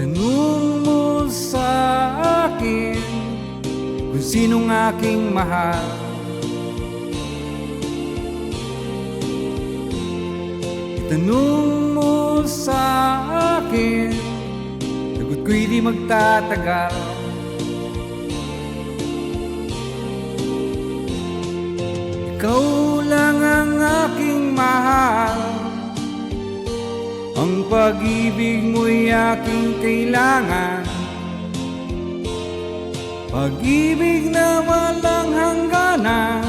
Itanong mo sa akin kung sinong aking mahal. Itanong mo sa akin, sagot ko'y di magtatagal. Ikaw lang ang aking mahal, ang pag-ibig mo'y aking kailangan. Pag-ibig na walang hangganan,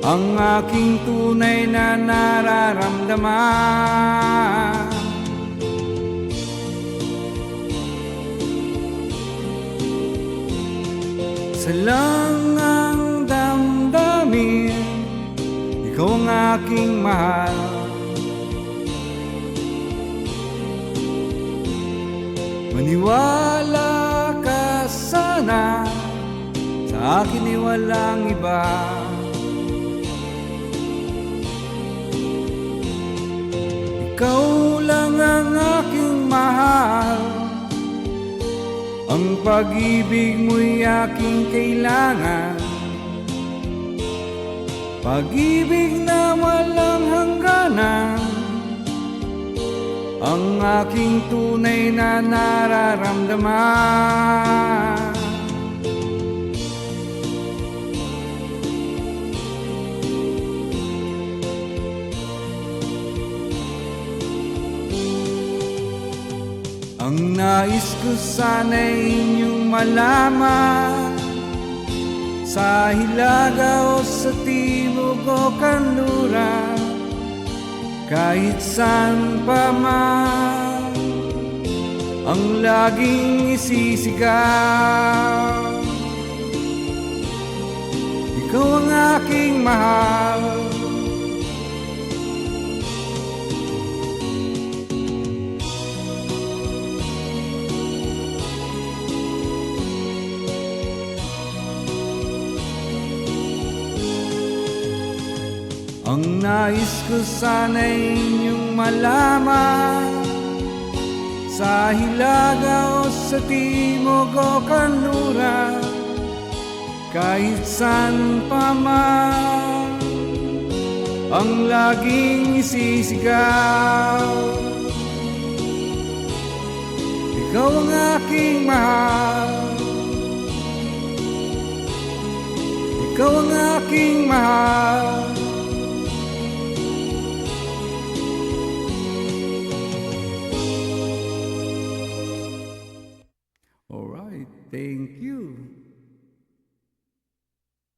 ang aking tunay na nararamdaman. Sa langang damdamin, ikaw ang aking mahal. Maniwala ka sana, sa akin ay walang iba. Ikaw lang ang aking mahal, ang pag-ibig mo'y aking kailangan. Pag-ibig na walang hangganan, ang aking tunay na nararamdaman. Ang nais ko sana'y inyong malaman, sa hilaga o sa timog o kanluran, kahit saan pa man ang laging isisigaw. Ikaw ang aking mahal, ang nais ko sana'y inyong malaman, sa hilaga o sa timog o kanluran, kahit saan pa man ang laging isisigaw. Ikaw ang aking mahal, ikaw ang aking mahal. All right, thank you.